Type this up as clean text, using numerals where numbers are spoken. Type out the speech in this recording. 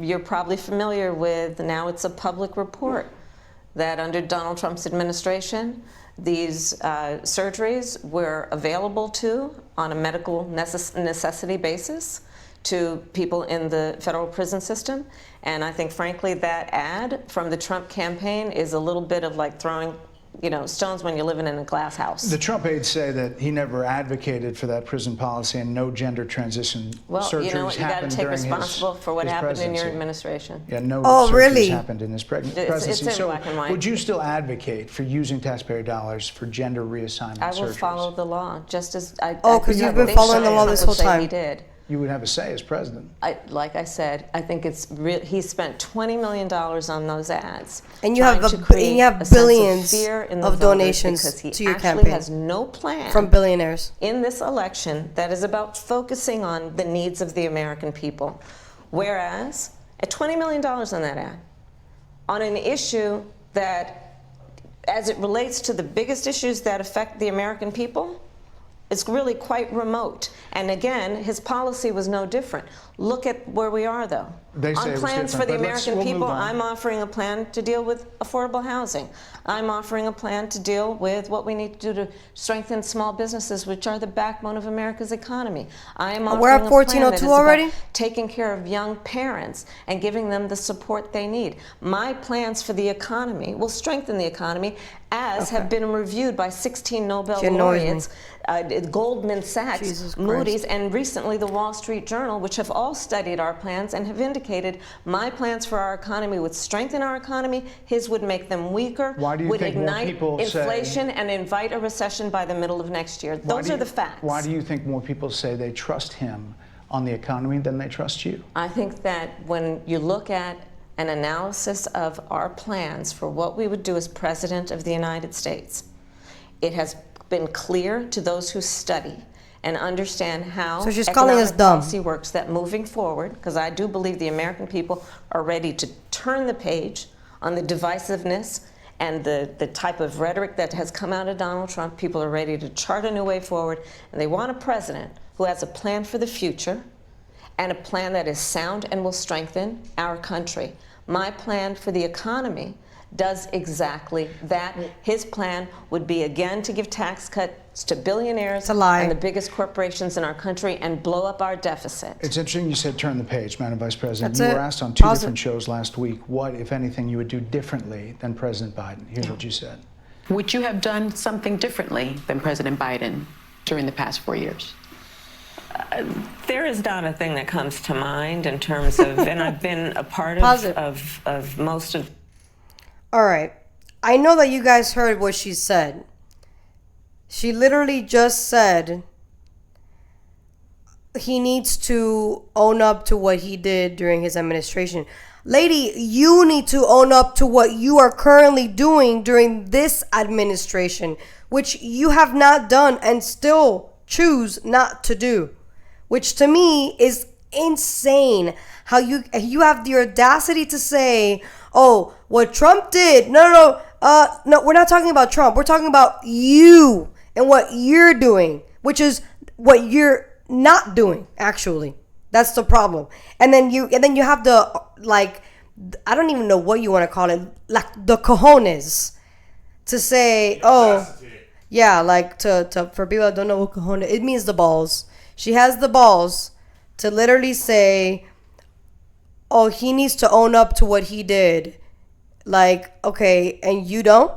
you're probably familiar with, now it's a public report, that under Donald Trump's administration, these surgeries were available on a medical necessity basis to people in the federal prison system. And I think, frankly, that ad from the Trump campaign is a little bit of like throwing stones when you're living in a glass house. The Trump aides say that he never advocated for that prison policy and no gender transition surgeries you know what, you got to take responsible for what happened presidency. in your administration. Yeah, no Oh, surgeries really? happened in his presidency. It's in so black and white. would you still advocate for using taxpayer dollars for gender reassessment I will surgeries? follow the law, just as I. Oh, 'cause you've been following the law this whole time. He did. You would have a say as president. Like I said, I think it's he spent $20 million on those ads. And you have trying to create a sense billions fear in the of voters donations because he to your actually campaign has no plan from billionaires in this election that is about focusing on the needs of the American people. Whereas at $20 million on that ad, on an issue that, as it relates to the biggest issues that affect the American people, it's really quite remote. And again, his policy was no different. Look at where we are, though. They say on it was plans different, for the but American we'll people, move on. I'm offering a plan to deal with affordable housing. I'm offering a plan to deal with what we need to do to strengthen small businesses, which are the backbone of America's economy. I am offering we're at a plan 1402 that is already? about taking care of young parents and giving them the support they need. My plans for the economy will strengthen the economy, as have been reviewed by 16 Nobel She annoys me. laureates, Goldman Sachs, Jesus Christ. Moody's, and recently the Wall Street Journal, which have all studied our plans and have indicated my plans for our economy would strengthen our economy, his would make them weaker, Why do you would think more ignite people say- inflation and invite a recession by the middle of next year. Those are the facts. Why do you think more people say they trust him on the economy than they trust you? I think that when you look at an analysis of our plans for what we would do as President of the United States, it has been clear to those who study and understand how So she's calling us economic dumb. policy works that moving forward, because I do believe the American people are ready to turn the page on the divisiveness and the type of rhetoric that has come out of Donald Trump. People are ready to chart a new way forward, and they want a president who has a plan for the future and a plan that is sound and will strengthen our country. My plan for the economy does exactly that. His plan would be, again, to give tax cuts to billionaires It's a lie. and the biggest corporations in our country and blow up our deficit. It's interesting you said turn the page, Madam Vice President. That's You it. were asked on two Pause different it. shows last week what, if anything, you would do differently than President Biden. Here's what you said. Would you have done something differently than President Biden during the past 4 years? There is not a thing that comes to mind in terms of, and I've been a part Pause it. of most of. All right. I know that you guys heard what she said. She literally just said he needs to own up to what he did during his administration. Lady, you need to own up to what you are currently doing during this administration, which you have not done and still choose not to do, which to me is insane. How you have the audacity to say, oh, what Trump did. No, we're not talking about Trump. We're talking about you and what you're doing, which is what you're not doing, actually. That's the problem. And then you have the, like, I don't even know what you want to call it, like the cojones to say, oh, yeah, like to for people that don't know what cojones, it means the balls. She has the balls to literally say, oh, he needs to own up to what he did. Like, okay, and you don't?